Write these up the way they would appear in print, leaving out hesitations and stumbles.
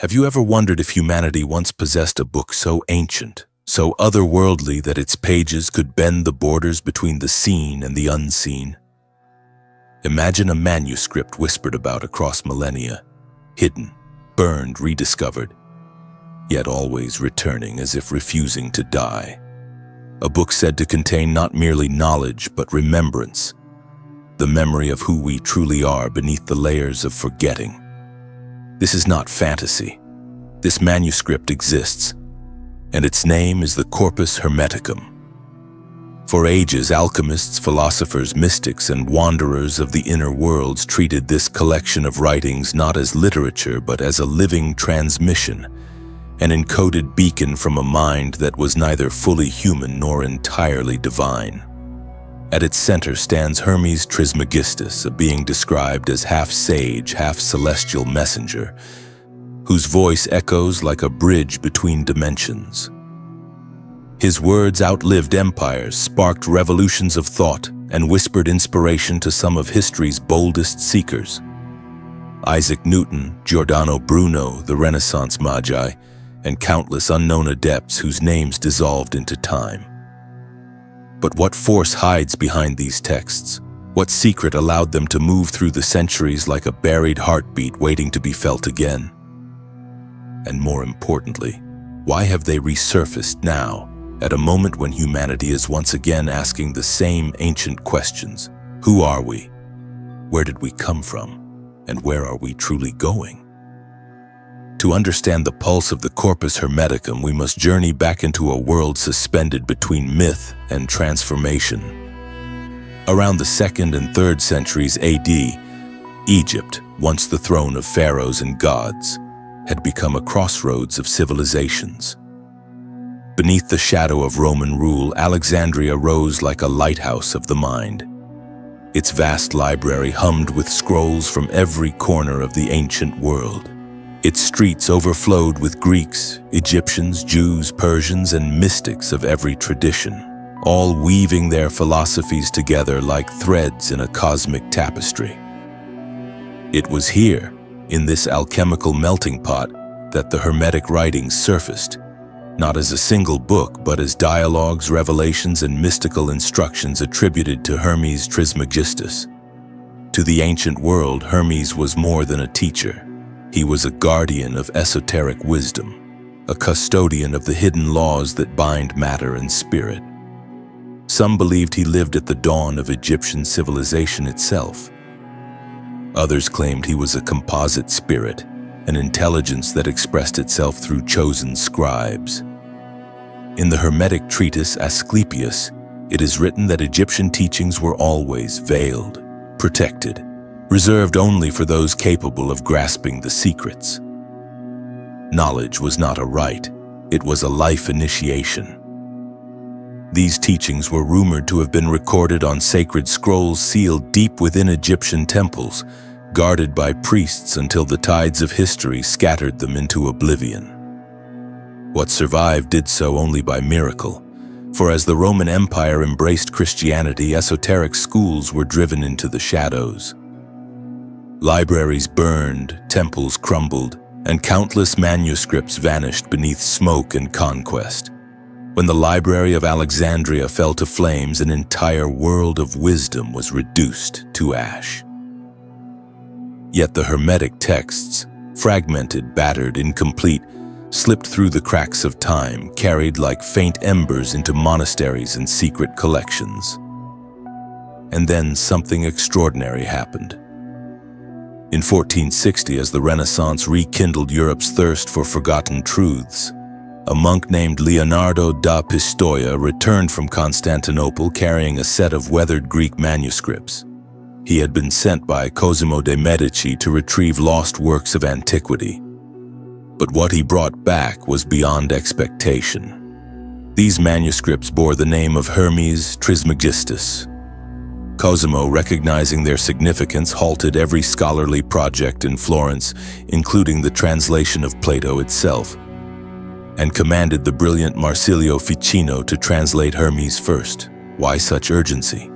Have you ever wondered if humanity once possessed a book so ancient, so otherworldly that its pages could bend the borders between the seen and the unseen? Imagine a manuscript whispered about across millennia, hidden, burned, rediscovered, yet always returning as if refusing to die. A book said to contain not merely knowledge but remembrance, the memory of who we truly are beneath the layers of forgetting. This is not fantasy. This manuscript exists, and its name is the Corpus Hermeticum. For ages, alchemists, philosophers, mystics, and wanderers of the inner worlds treated this collection of writings not as literature but as a living transmission, an encoded beacon from a mind that was neither fully human nor entirely divine. At its center stands Hermes Trismegistus, a being described as half-sage, half-celestial messenger, whose voice echoes like a bridge between dimensions. His words outlived empires, sparked revolutions of thought, and whispered inspiration to some of history's boldest seekers. Isaac Newton, Giordano Bruno, the Renaissance Magi, and countless unknown adepts whose names dissolved into time. But what force hides behind these texts? What secret allowed them to move through the centuries like a buried heartbeat waiting to be felt again? And more importantly, why have they resurfaced now, at a moment when humanity is once again asking the same ancient questions? Who are we? Where did we come from? And where are we truly going? To understand the pulse of the Corpus Hermeticum, we must journey back into a world suspended between myth and transformation. Around the 2nd and 3rd centuries AD, Egypt, once the throne of pharaohs and gods, had become a crossroads of civilizations. Beneath the shadow of Roman rule, Alexandria rose like a lighthouse of the mind. Its vast library hummed with scrolls from every corner of the ancient world. Its streets overflowed with Greeks, Egyptians, Jews, Persians, and mystics of every tradition, all weaving their philosophies together like threads in a cosmic tapestry. It was here, in this alchemical melting pot, that the Hermetic writings surfaced, not as a single book, but as dialogues, revelations, and mystical instructions attributed to Hermes Trismegistus. To the ancient world, Hermes was more than a teacher. He was a guardian of esoteric wisdom, a custodian of the hidden laws that bind matter and spirit. Some believed he lived at the dawn of Egyptian civilization itself. Others claimed he was a composite spirit, an intelligence that expressed itself through chosen scribes. In the Hermetic treatise Asclepius, it is written that Egyptian teachings were always veiled, protected, reserved only for those capable of grasping the secrets. Knowledge was not a rite, it was a life initiation. These teachings were rumored to have been recorded on sacred scrolls sealed deep within Egyptian temples, guarded by priests until the tides of history scattered them into oblivion. What survived did so only by miracle, for as the Roman Empire embraced Christianity, esoteric schools were driven into the shadows. Libraries burned, temples crumbled, and countless manuscripts vanished beneath smoke and conquest. When the Library of Alexandria fell to flames, an entire world of wisdom was reduced to ash. Yet the Hermetic texts, fragmented, battered, incomplete, slipped through the cracks of time, carried like faint embers into monasteries and secret collections. And then something extraordinary happened. In 1460, as the Renaissance rekindled Europe's thirst for forgotten truths, a monk named Leonardo da Pistoia returned from Constantinople carrying a set of weathered Greek manuscripts. He had been sent by Cosimo de' Medici to retrieve lost works of antiquity. But what he brought back was beyond expectation. These manuscripts bore the name of Hermes Trismegistus. Cosimo, recognizing their significance, halted every scholarly project in Florence, including the translation of Plato itself, and commanded the brilliant Marsilio Ficino to translate Hermes first. Why such urgency?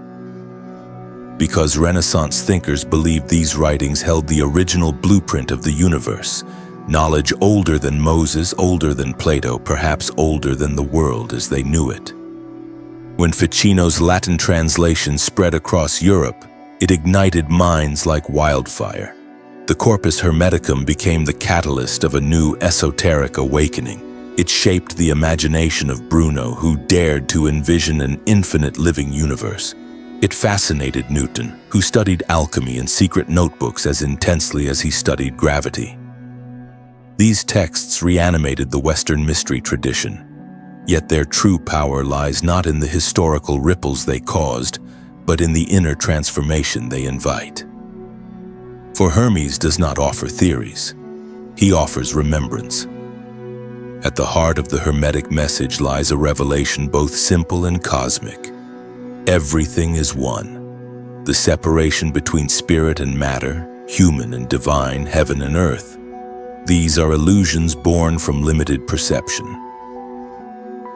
Because Renaissance thinkers believed these writings held the original blueprint of the universe, knowledge older than Moses, older than Plato, perhaps older than the world as they knew it. When Ficino's Latin translation spread across Europe, it ignited minds like wildfire. The Corpus Hermeticum became the catalyst of a new esoteric awakening. It shaped the imagination of Bruno, who dared to envision an infinite living universe. It fascinated Newton, who studied alchemy in secret notebooks as intensely as he studied gravity. These texts reanimated the Western mystery tradition, yet their true power lies not in the historical ripples they caused, but in the inner transformation they invite. For Hermes does not offer theories, he offers remembrance. At the heart of the Hermetic message lies a revelation both simple and cosmic. Everything is one. The separation between spirit and matter, human and divine, heaven and earth. These are illusions born from limited perception.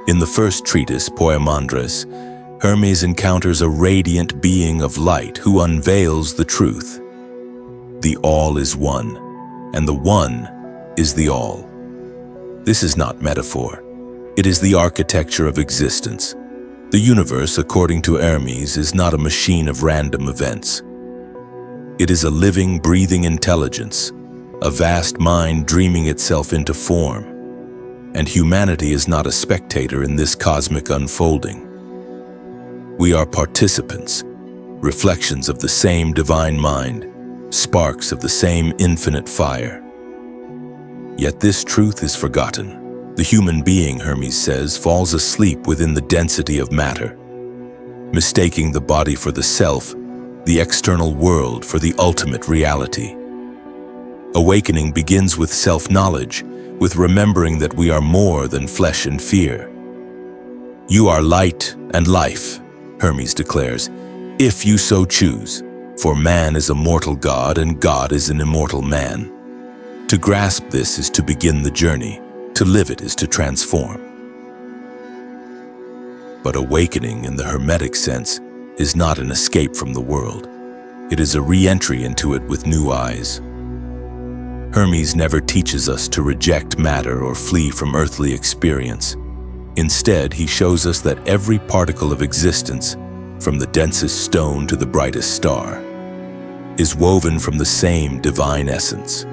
In the first treatise, Poemandres, Hermes encounters a radiant being of light who unveils the truth. The all is one, and the one is the all. This is not metaphor. It is the architecture of existence. The universe, according to Hermes, is not a machine of random events. It is a living, breathing intelligence, a vast mind dreaming itself into form. And humanity is not a spectator in this cosmic unfolding. We are participants, reflections of the same divine mind, sparks of the same infinite fire. Yet this truth is forgotten. The human being, Hermes says, falls asleep within the density of matter, mistaking the body for the self, the external world for the ultimate reality. Awakening begins with self-knowledge, with remembering that we are more than flesh and fear. You are light and life, Hermes declares, if you so choose, for man is a mortal god and God is an immortal man. To grasp this is to begin the journey, to live it is to transform. But awakening in the Hermetic sense is not an escape from the world. It is a re-entry into it with new eyes. Hermes never teaches us to reject matter or flee from earthly experience. Instead, he shows us that every particle of existence, from the densest stone to the brightest star, is woven from the same divine essence.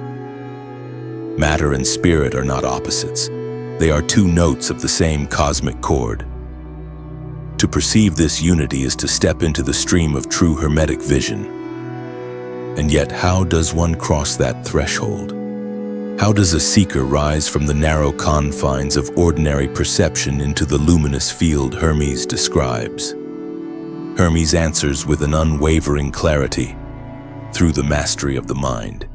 Matter and spirit are not opposites. They are two notes of the same cosmic chord. To perceive this unity is to step into the stream of true Hermetic vision. And yet, how does one cross that threshold? How does a seeker rise from the narrow confines of ordinary perception into the luminous field Hermes describes? Hermes answers with an unwavering clarity, through the mastery of the mind.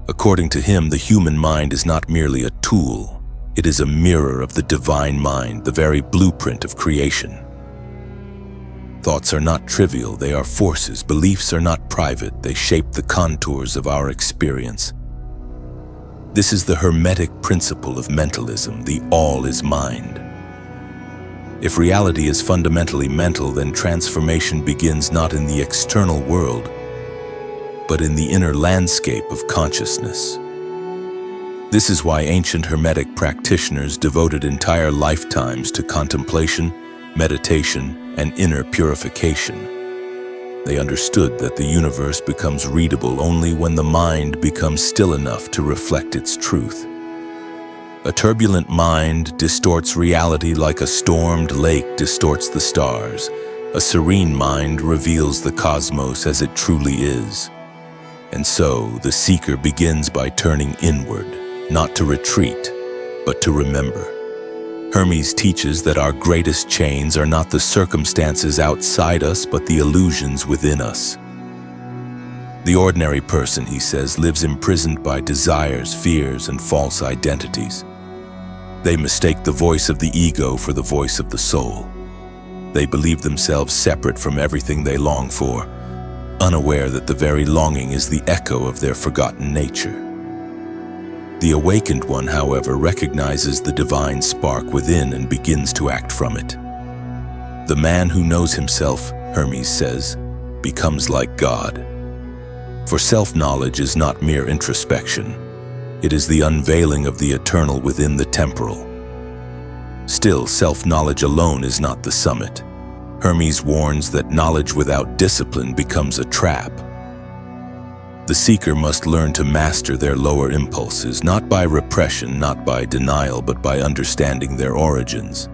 According to him, the human mind is not merely a tool, it is a mirror of the divine mind, the very blueprint of creation. Thoughts are not trivial, they are forces. Beliefs are not private, they shape the contours of our experience. This is the Hermetic principle of mentalism, the all is mind. If reality is fundamentally mental, then transformation begins not in the external world, but in the inner landscape of consciousness. This is why ancient Hermetic practitioners devoted entire lifetimes to contemplation, meditation, and inner purification. They understood that the universe becomes readable only when the mind becomes still enough to reflect its truth. A turbulent mind distorts reality like a stormed lake distorts the stars. A serene mind reveals the cosmos as it truly is. And so, the seeker begins by turning inward, not to retreat, but to remember. Hermes teaches that our greatest chains are not the circumstances outside us, but the illusions within us. The ordinary person, he says, lives imprisoned by desires, fears, and false identities. They mistake the voice of the ego for the voice of the soul. They believe themselves separate from everything they long for, unaware that the very longing is the echo of their forgotten nature. The awakened one, however, recognizes the divine spark within and begins to act from it. The man who knows himself, Hermes says, becomes like God. For self-knowledge is not mere introspection. It is the unveiling of the eternal within the temporal. Still, self-knowledge alone is not the summit. Hermes warns that knowledge without discipline becomes a trap. The seeker must learn to master their lower impulses, not by repression, not by denial, but by understanding their origins.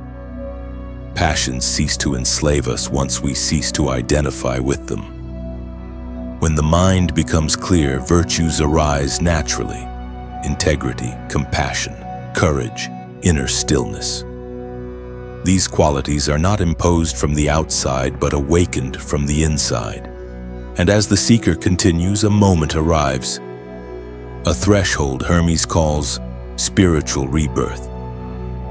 Passions cease to enslave us once we cease to identify with them. When the mind becomes clear, virtues arise naturally: integrity, compassion, courage, inner stillness. These qualities are not imposed from the outside, but awakened from the inside. And as the seeker continues, a moment arrives, a threshold Hermes calls spiritual rebirth.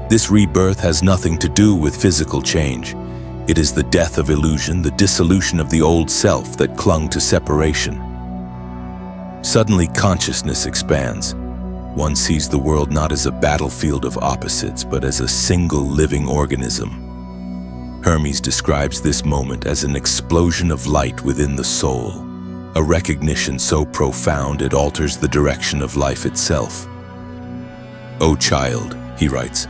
This rebirth has nothing to do with physical change. It is the death of illusion, the dissolution of the old self that clung to separation. Suddenly, consciousness expands. One sees the world not as a battlefield of opposites, but as a single living organism. Hermes describes this moment as an explosion of light within the soul, a recognition so profound it alters the direction of life itself. "O child," he writes,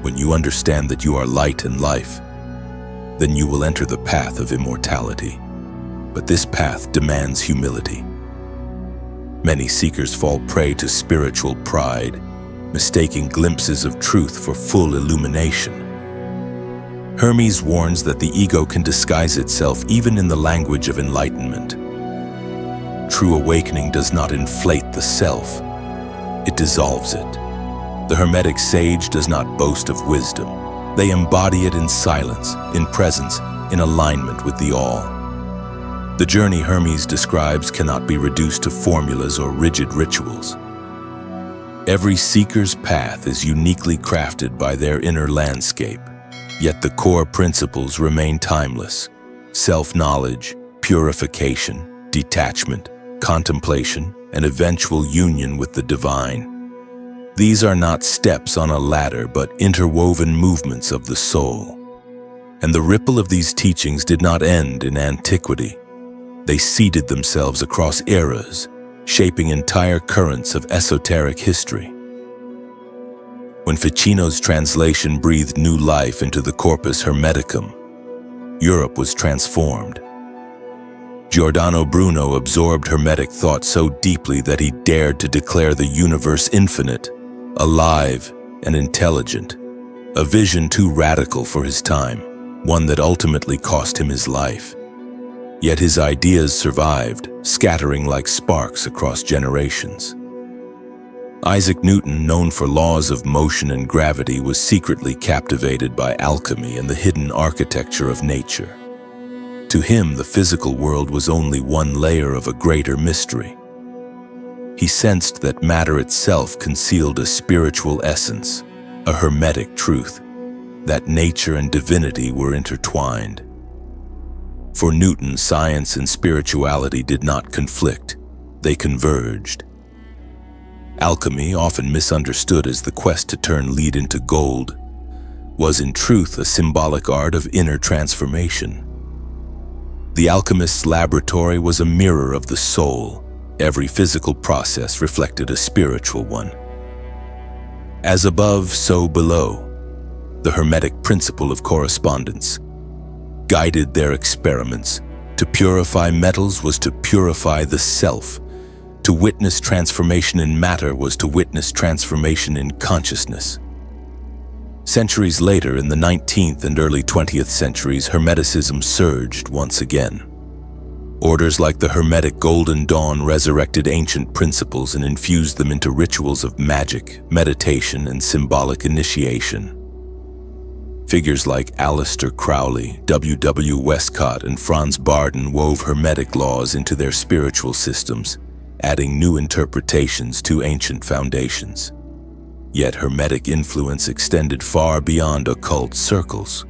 "when you understand that you are light and life, then you will enter the path of immortality. But this path demands humility." Many seekers fall prey to spiritual pride, mistaking glimpses of truth for full illumination. Hermes warns that the ego can disguise itself even in the language of enlightenment. True awakening does not inflate the self, it dissolves it. The Hermetic sage does not boast of wisdom. They embody it in silence, in presence, in alignment with the all. The journey Hermes describes cannot be reduced to formulas or rigid rituals. Every seeker's path is uniquely crafted by their inner landscape, yet the core principles remain timeless: self-knowledge, purification, detachment, contemplation, and eventual union with the divine. These are not steps on a ladder, but interwoven movements of the soul. And the ripple of these teachings did not end in antiquity. They seeded themselves across eras, shaping entire currents of esoteric history. When Ficino's translation breathed new life into the Corpus Hermeticum, Europe was transformed. Giordano Bruno absorbed Hermetic thought so deeply that he dared to declare the universe infinite, alive, and intelligent, a vision too radical for his time, one that ultimately cost him his life. Yet his ideas survived, scattering like sparks across generations. Isaac Newton, known for laws of motion and gravity, was secretly captivated by alchemy and the hidden architecture of nature. To him, the physical world was only one layer of a greater mystery. He sensed that matter itself concealed a spiritual essence, a Hermetic truth, that nature and divinity were intertwined. For Newton, science and spirituality did not conflict, they converged. Alchemy, often misunderstood as the quest to turn lead into gold, was in truth a symbolic art of inner transformation. The alchemist's laboratory was a mirror of the soul. Every physical process reflected a spiritual one. As above, so below. The Hermetic principle of correspondence guided their experiments. To purify metals was to purify the self. To witness transformation in matter was to witness transformation in consciousness. Centuries later, in the 19th and early 20th centuries, Hermeticism surged once again. Orders like the Hermetic Golden Dawn resurrected ancient principles and infused them into rituals of magic, meditation, and symbolic initiation. Figures like Aleister Crowley, W. Westcott, and Franz Barden wove Hermetic laws into their spiritual systems, adding new interpretations to ancient foundations. Yet Hermetic influence extended far beyond occult circles.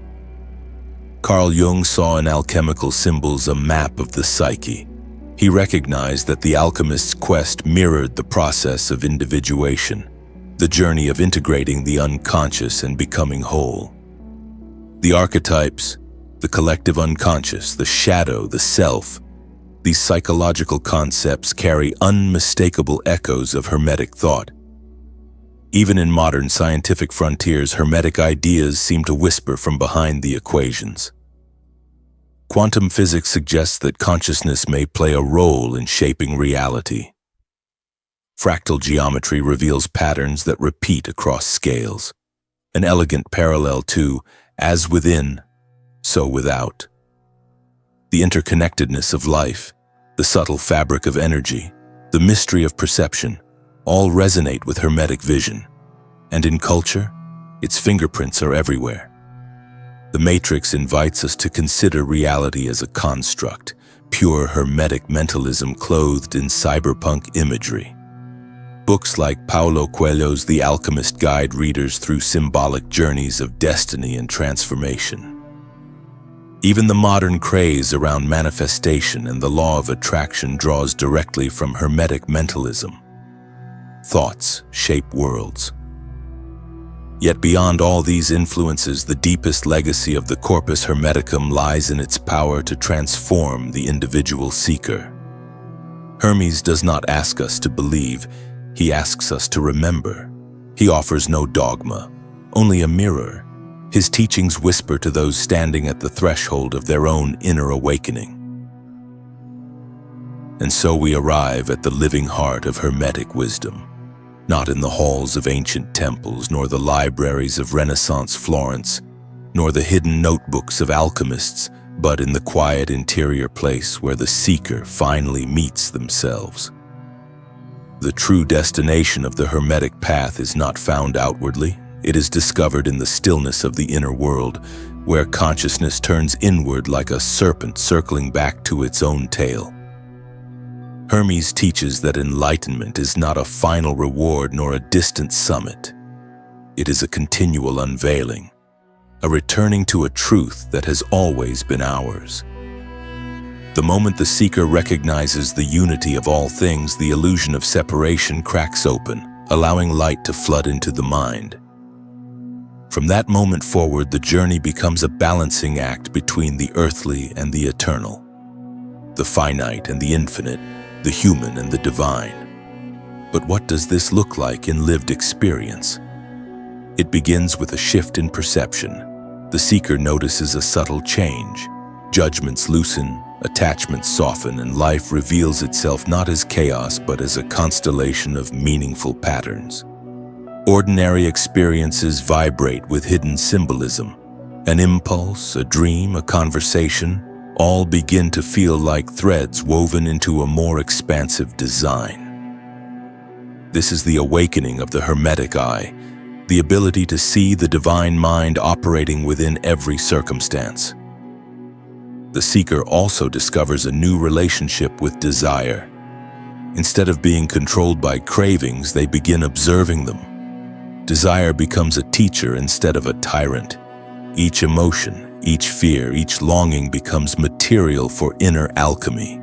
Carl Jung saw in alchemical symbols a map of the psyche. He recognized that the alchemist's quest mirrored the process of individuation, the journey of integrating the unconscious and becoming whole. The archetypes, the collective unconscious, the shadow, the self, these psychological concepts carry unmistakable echoes of Hermetic thought. Even in modern scientific frontiers, Hermetic ideas seem to whisper from behind the equations. Quantum physics suggests that consciousness may play a role in shaping reality. Fractal geometry reveals patterns that repeat across scales, an elegant parallel to, as within, so without. The interconnectedness of life, the subtle fabric of energy, the mystery of perception, all resonate with Hermetic vision. And in culture, its fingerprints are everywhere. The Matrix invites us to consider reality as a construct, pure Hermetic mentalism clothed in cyberpunk imagery. Books like Paulo Coelho's The Alchemist guide readers through symbolic journeys of destiny and transformation. Even the modern craze around manifestation and the law of attraction draws directly from Hermetic mentalism. Thoughts shape worlds. Yet beyond all these influences, the deepest legacy of the Corpus Hermeticum lies in its power to transform the individual seeker. Hermes does not ask us to believe, he asks us to remember. He offers no dogma, only a mirror. His teachings whisper to those standing at the threshold of their own inner awakening. And so we arrive at the living heart of Hermetic wisdom, not in the halls of ancient temples, nor the libraries of Renaissance Florence, nor the hidden notebooks of alchemists, but in the quiet interior place where the seeker finally meets themselves. The true destination of the Hermetic path is not found outwardly. It is discovered in the stillness of the inner world, where consciousness turns inward like a serpent circling back to its own tail. Hermes teaches that enlightenment is not a final reward nor a distant summit. It is a continual unveiling, a returning to a truth that has always been ours. The moment the seeker recognizes the unity of all things, the illusion of separation cracks open, allowing light to flood into the mind. From that moment forward, the journey becomes a balancing act between the earthly and the eternal, the finite and the infinite, the human and the divine. But what does this look like in lived experience? It begins with a shift in perception. The seeker notices a subtle change. Judgments loosen, attachments soften, and life reveals itself not as chaos but as a constellation of meaningful patterns. Ordinary experiences vibrate with hidden symbolism. An impulse, a dream, a conversation, all begin to feel like threads woven into a more expansive design. This is the awakening of the Hermetic eye, the ability to see the divine mind operating within every circumstance. The seeker also discovers a new relationship with desire. Instead of being controlled by cravings, they begin observing them. Desire becomes a teacher instead of a tyrant. Each emotion, each fear, each longing becomes material for inner alchemy.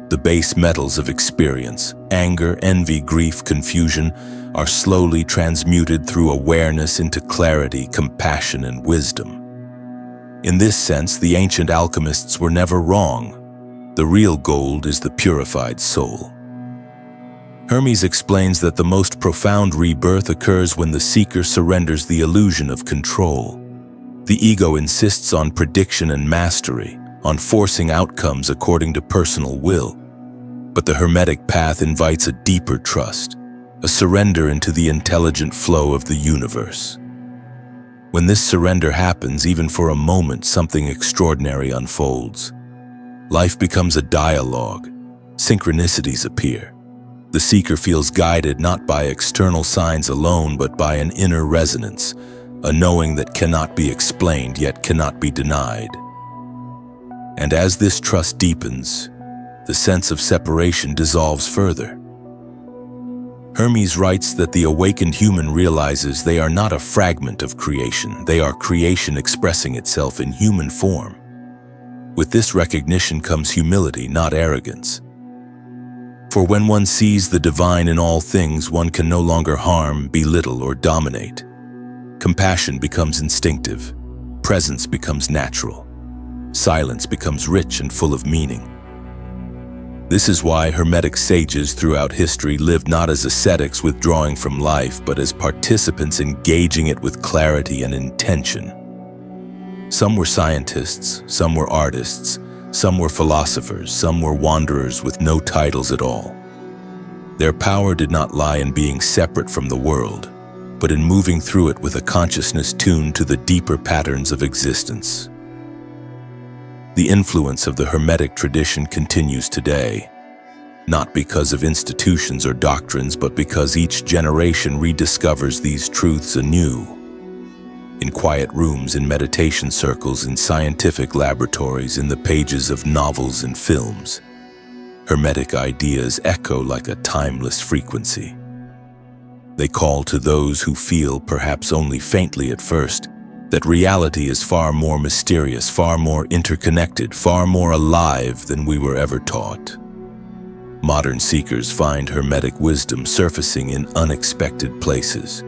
The base metals of experience, anger, envy, grief, confusion, are slowly transmuted through awareness into clarity, compassion, and wisdom. In this sense, the ancient alchemists were never wrong. The real gold is the purified soul. Hermes explains that the most profound rebirth occurs when the seeker surrenders the illusion of control. The ego insists on prediction and mastery, on forcing outcomes according to personal will. But the Hermetic path invites a deeper trust, a surrender into the intelligent flow of the universe. When this surrender happens, even for a moment, something extraordinary unfolds. Life becomes a dialogue. Synchronicities appear. The seeker feels guided not by external signs alone, but by an inner resonance, a knowing that cannot be explained yet cannot be denied. And as this trust deepens, the sense of separation dissolves further. Hermes writes that the awakened human realizes they are not a fragment of creation, they are creation expressing itself in human form. With this recognition comes humility, not arrogance. For when one sees the divine in all things, one can no longer harm, belittle, or dominate. Compassion becomes instinctive. Presence becomes natural. Silence becomes rich and full of meaning. This is why Hermetic sages throughout history lived not as ascetics withdrawing from life, but as participants engaging it with clarity and intention. Some were scientists, some were artists, some were philosophers, some were wanderers with no titles at all. Their power did not lie in being separate from the world, but in moving through it with a consciousness tuned to the deeper patterns of existence. The influence of the Hermetic tradition continues today, not because of institutions or doctrines, but because each generation rediscovers these truths anew. In quiet rooms, in meditation circles, in scientific laboratories, in the pages of novels and films, Hermetic ideas echo like a timeless frequency. They call to those who feel, perhaps only faintly at first, that reality is far more mysterious, far more interconnected, far more alive than we were ever taught. Modern seekers find Hermetic wisdom surfacing in unexpected places.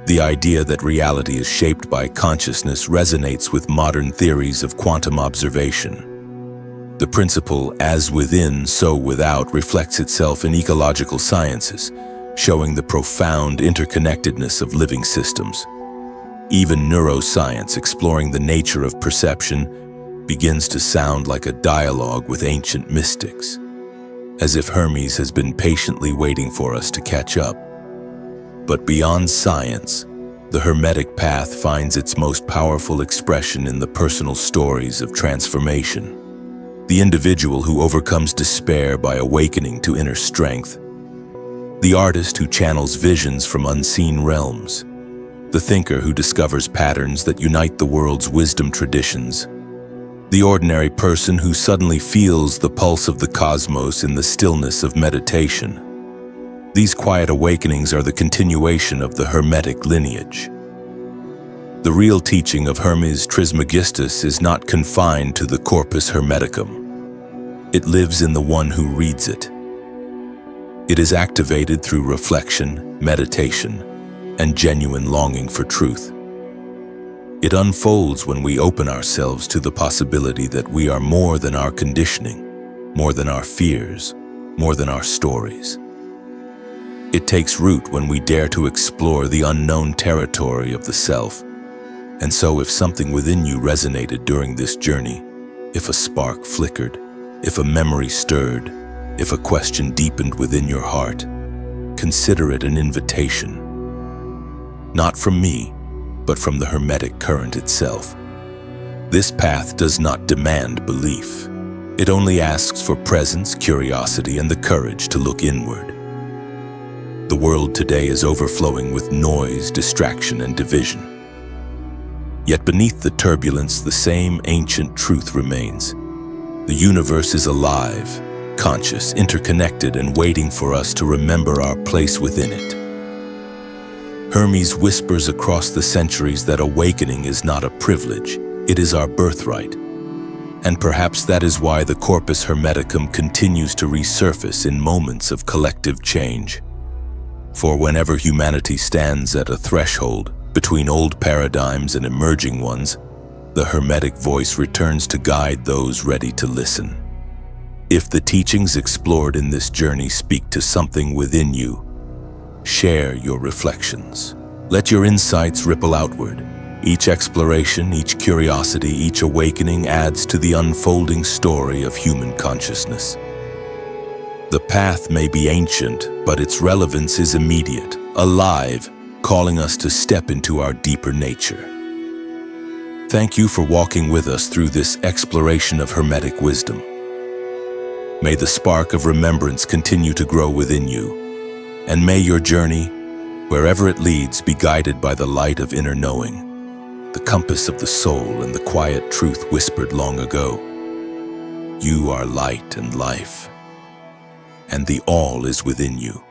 The idea that reality is shaped by consciousness resonates with modern theories of quantum observation. The principle, as within, so without, reflects itself in ecological sciences, showing the profound interconnectedness of living systems. Even neuroscience, exploring the nature of perception, begins to sound like a dialogue with ancient mystics, as if Hermes has been patiently waiting for us to catch up. But beyond science, the Hermetic path finds its most powerful expression in the personal stories of transformation. The individual who overcomes despair by awakening to inner strength. The artist who channels visions from unseen realms. The thinker who discovers patterns that unite the world's wisdom traditions. The ordinary person who suddenly feels the pulse of the cosmos in the stillness of meditation. These quiet awakenings are the continuation of the Hermetic lineage. The real teaching of Hermes Trismegistus is not confined to the Corpus Hermeticum. It lives in the one who reads it. It is activated through reflection, meditation, and genuine longing for truth. It unfolds when we open ourselves to the possibility that we are more than our conditioning, more than our fears, more than our stories. It takes root when we dare to explore the unknown territory of the self. And so if something within you resonated during this journey, if a spark flickered, if a memory stirred, if a question deepened within your heart, consider it an invitation. Not from me, but from the Hermetic current itself. This path does not demand belief. It only asks for presence, curiosity, and the courage to look inward. The world today is overflowing with noise, distraction, and division. Yet beneath the turbulence, the same ancient truth remains. The universe is alive, conscious, interconnected, and waiting for us to remember our place within it. Hermes whispers across the centuries that awakening is not a privilege, it is our birthright. And perhaps that is why the Corpus Hermeticum continues to resurface in moments of collective change. For whenever humanity stands at a threshold between old paradigms and emerging ones, the Hermetic voice returns to guide those ready to listen. If the teachings explored in this journey speak to something within you, share your reflections. Let your insights ripple outward. Each exploration, each curiosity, each awakening adds to the unfolding story of human consciousness. The path may be ancient, but its relevance is immediate, alive, calling us to step into our deeper nature. Thank you for walking with us through this exploration of Hermetic wisdom. May the spark of remembrance continue to grow within you, and may your journey, wherever it leads, be guided by the light of inner knowing, the compass of the soul and the quiet truth whispered long ago. You are light and life, and the all is within you.